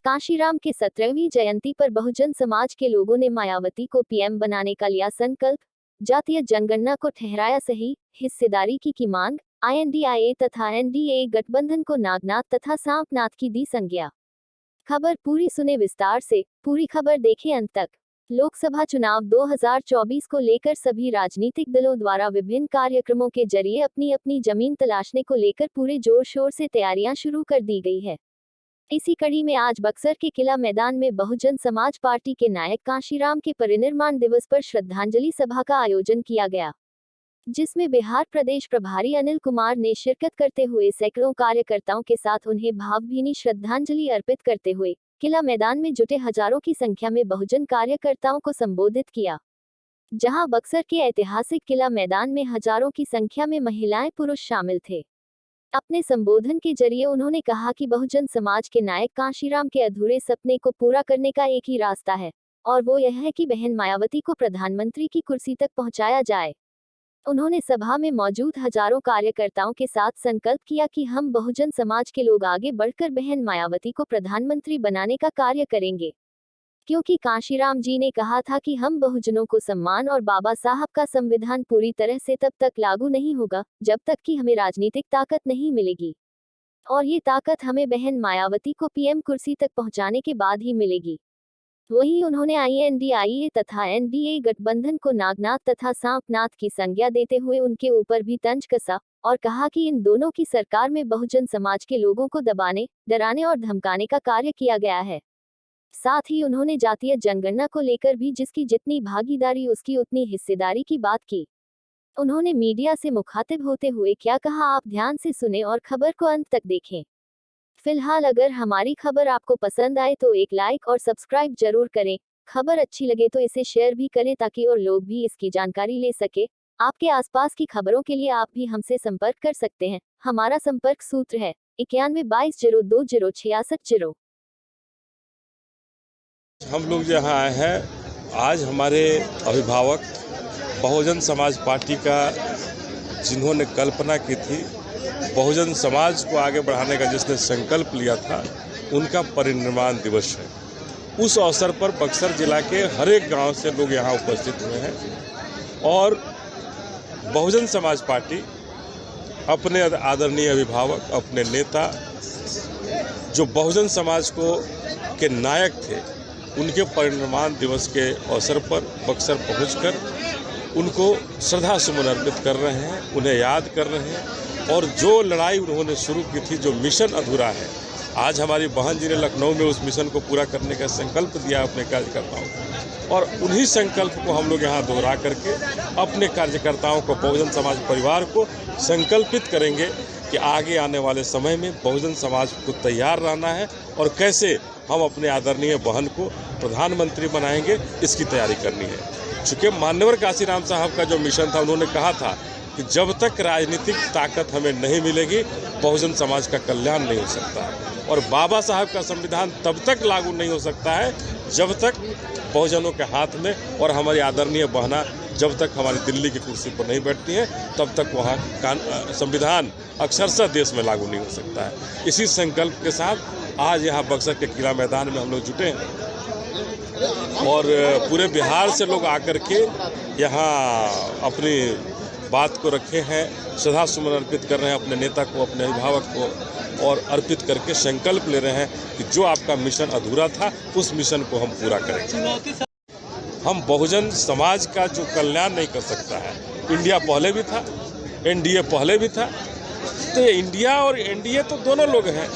कांशीराम के 17वीं जयंती पर बहुजन समाज के लोगों ने मायावती को पीएम बनाने का लिया संकल्प। जातीय जनगणना को ठहराया सही, हिस्सेदारी की मांग। INDIA तथा NDA गठबंधन को नागनाथ तथा सांपनाथ की दी संज्ञा। खबर पूरी सुने विस्तार से, पूरी खबर देखें अंत तक। लोकसभा चुनाव 2024 को लेकर सभी राजनीतिक दलों द्वारा विभिन्न कार्यक्रमों के जरिए अपनी अपनी जमीन तलाशने को लेकर पूरे जोर शोर से तैयारियां शुरू कर दी गई है। इसी कड़ी में आज बक्सर के किला मैदान में बहुजन समाज पार्टी के नायक कांशीराम के परिनिर्वाण दिवस पर श्रद्धांजलि सभा का आयोजन किया गया, जिसमें बिहार प्रदेश प्रभारी अनिल कुमार ने शिरकत करते हुए सैकड़ों कार्यकर्ताओं के साथ उन्हें भावभीनी श्रद्धांजलि अर्पित करते हुए किला मैदान में जुटे हजारों की संख्या में बहुजन कार्यकर्ताओं को संबोधित किया। जहां बक्सर के ऐतिहासिक किला मैदान में हजारों की संख्या में महिलाएं पुरुष शामिल थे। अपने संबोधन के जरिए उन्होंने कहा कि बहुजन समाज के नायक कांशीराम के अधूरे सपने को पूरा करने का एक ही रास्ता है, और वो यह है कि बहन मायावती को प्रधानमंत्री की कुर्सी तक पहुंचाया जाए। उन्होंने सभा में मौजूद हजारों कार्यकर्ताओं के साथ संकल्प किया कि हम बहुजन समाज के लोग आगे बढ़कर बहन मायावती को प्रधानमंत्री बनाने का कार्य करेंगे, क्योंकि कांशीराम जी ने कहा था कि हम बहुजनों को सम्मान और बाबा साहब का संविधान पूरी तरह से तब तक लागू नहीं होगा जब तक कि हमें राजनीतिक ताकत नहीं मिलेगी, और ये ताकत हमें बहन मायावती को पीएम कुर्सी तक पहुंचाने के बाद ही मिलेगी। वहीं उन्होंने INDIA तथा NDA गठबंधन को नागनाथ तथा सांपनाथ की संज्ञा देते हुए उनके ऊपर भी तंज कसा और कहा कि इन दोनों की सरकार में बहुजन समाज के लोगों को दबाने, डराने और धमकाने का कार्य किया गया है। साथ ही उन्होंने जातीय जनगणना को लेकर भी जिसकी जितनी भागीदारी उसकी उतनी हिस्सेदारी की बात की। उन्होंने मीडिया से मुखातिब होते हुए क्या कहा, आप ध्यान से सुने और खबर को अंत तक देखें। फिलहाल अगर हमारी खबर आपको पसंद आए तो एक लाइक और सब्सक्राइब जरूर करें। खबर अच्छी लगे तो इसे शेयर भी करें ताकि और लोग भी इसकी जानकारी ले सके। आपके आसपास की खबरों के लिए आप भी हमसे संपर्क कर सकते हैं। हमारा संपर्क सूत्र है 9122020680। हम लोग यहाँ आए हैं, आज हमारे अभिभावक बहुजन समाज पार्टी का जिन्होंने कल्पना की थी, बहुजन समाज को आगे बढ़ाने का जिसने संकल्प लिया था, उनका परिनिर्वाण दिवस है। उस अवसर पर बक्सर जिला के हर एक गांव से लोग यहाँ उपस्थित हुए हैं और बहुजन समाज पार्टी अपने आदरणीय अभिभावक, अपने नेता जो बहुजन समाज के नायक थे, उनके परिनिर्वाण दिवस के अवसर पर बक्सर पहुंचकर उनको श्रद्धा सुमन अर्पित कर रहे हैं, उन्हें याद कर रहे हैं। और जो लड़ाई उन्होंने शुरू की थी, जो मिशन अधूरा है, आज हमारी बहन जी ने लखनऊ में उस मिशन को पूरा करने का संकल्प दिया अपने कार्यकर्ताओं को, और उन्हीं संकल्प को हम लोग यहाँ दोहरा करके अपने कार्यकर्ताओं को, बहुजन समाज परिवार को संकल्पित करेंगे कि आगे आने वाले समय में बहुजन समाज को तैयार रहना है और कैसे हम अपने आदरणीय बहन को प्रधानमंत्री बनाएंगे, इसकी तैयारी करनी है। चूँकि मान्यवर कांशीराम साहब का जो मिशन था, उन्होंने कहा था कि जब तक राजनीतिक ताकत हमें नहीं मिलेगी, बहुजन समाज का कल्याण नहीं हो सकता है, और बाबा साहब का संविधान तब तक लागू नहीं हो सकता है जब तक बहुजनों के हाथ में, और हमारी आदरणीय बहना जब तक हमारी दिल्ली की कुर्सी पर नहीं बैठती है, तब तक वहाँ संविधान अक्षरशः देश में लागू नहीं हो सकता है। इसी संकल्प के साथ आज यहाँ बक्सर के किला मैदान में हम लोग जुटे हैं और पूरे बिहार से लोग आकर के यहाँ अपनी बात को रखे हैं, श्रद्धा सुमन अर्पित कर रहे हैं अपने नेता को, अपने अभिभावक को, और अर्पित करके संकल्प ले रहे हैं कि जो आपका मिशन अधूरा था, उस मिशन को हम पूरा करेंगे। हम बहुजन समाज का जो कल्याण नहीं कर सकता है, इंडिया पहले भी था, NDA पहले भी था, तो ये इंडिया और NDA तो दोनों लोग हैं।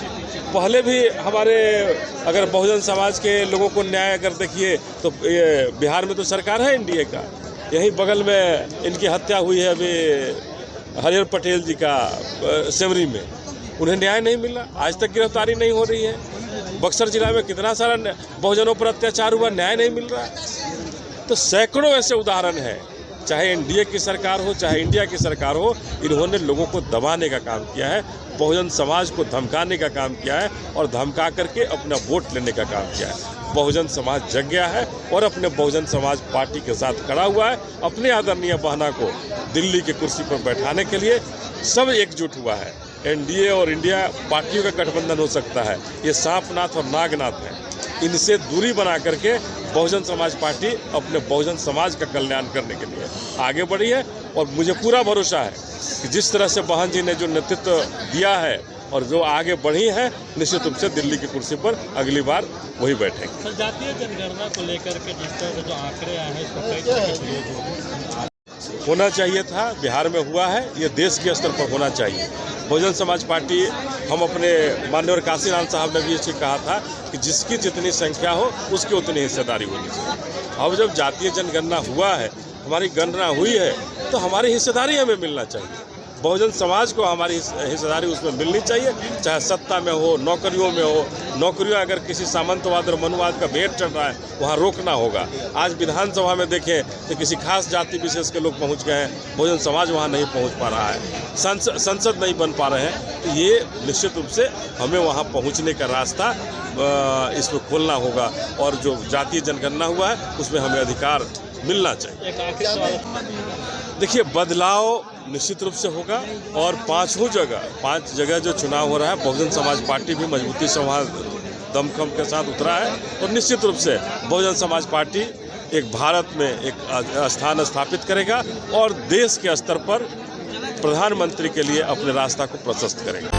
पहले भी हमारे अगर बहुजन समाज के लोगों को न्याय अगर देखिए तो ये बिहार में तो सरकार है NDA का, यहीं बगल में इनकी हत्या हुई है अभी हरिहर पटेल जी का सेमरी में, उन्हें न्याय नहीं मिला, आज तक गिरफ्तारी नहीं हो रही है। बक्सर जिला में कितना सारा बहुजनों पर अत्याचार हुआ, न्याय नहीं मिल रहा है। तो सैकड़ों ऐसे उदाहरण हैं, चाहे NDA की सरकार हो, चाहे इंडिया की सरकार हो, इन्होंने लोगों को दबाने का काम किया है, बहुजन समाज को धमकाने का काम किया है और धमका करके अपना वोट लेने का काम किया है। बहुजन समाज जग गया है और अपने बहुजन समाज पार्टी के साथ खड़ा हुआ है। अपने आदरणीय बहना को दिल्ली की कुर्सी पर बैठाने के लिए सब एकजुट हुआ है एनडीए और इंडिया पार्टियों का गठबंधन हो सकता है। ये सांपनाथ और नागनाथ है। इनसे दूरी बना करके बहुजन समाज पार्टी अपने बहुजन समाज का कल्याण करने के लिए आगे बढ़ी है और मुझे पूरा भरोसा है कि जिस तरह से बहन जी ने जो नेतृत्व दिया है और जो आगे बढ़ी है, निश्चित रूप से दिल्ली की कुर्सी पर अगली बार वही बैठेंगे। सर, जातीय जनगणना को लेकर के जिस तरह से जो आंकड़े आए हैं, इसको कई तरह के विरोध होना चाहिए था, बिहार में हुआ है, ये देश के स्तर पर होना चाहिए। बहुजन समाज पार्टी, हम अपने माननीय काशीराम साहब ने भी इसे कहा था कि जिसकी जितनी संख्या हो उसकी उतनी हिस्सेदारी होनी चाहिए। अब जब जातीय जनगणना हुआ है, हमारी गणना हुई है, तो हमारी हिस्सेदारी हमें मिलना चाहिए। बहुजन समाज को हमारी हिस्सेदारी उसमें मिलनी चाहिए, चाहे सत्ता में हो, नौकरियों में हो। नौकरियों अगर किसी सामंतवाद और मनुवाद का भेंट चल रहा है, वहाँ रोकना होगा। आज विधानसभा में देखें तो किसी खास जाति विशेष के लोग पहुँच गए हैं, बहुजन समाज वहाँ नहीं पहुँच पा रहा है, संसद नहीं बन पा रहे हैं। तो ये निश्चित रूप से हमें वहाँ पहुँचने का रास्ता इसमें खोलना होगा और जो जातीय जनगणना हुआ है उसमें हमें अधिकार मिलना चाहिए। एक आखिरी सवाल, देखिए, बदलाव निश्चित रूप से होगा और 5 जगह जो चुनाव हो रहा है, बहुजन समाज पार्टी भी मजबूती से वहाँ दमखम के साथ उतरा है और निश्चित रूप से बहुजन समाज पार्टी एक भारत में एक स्थान स्थापित करेगा और देश के स्तर पर प्रधानमंत्री के लिए अपने रास्ता को प्रशस्त करेगा।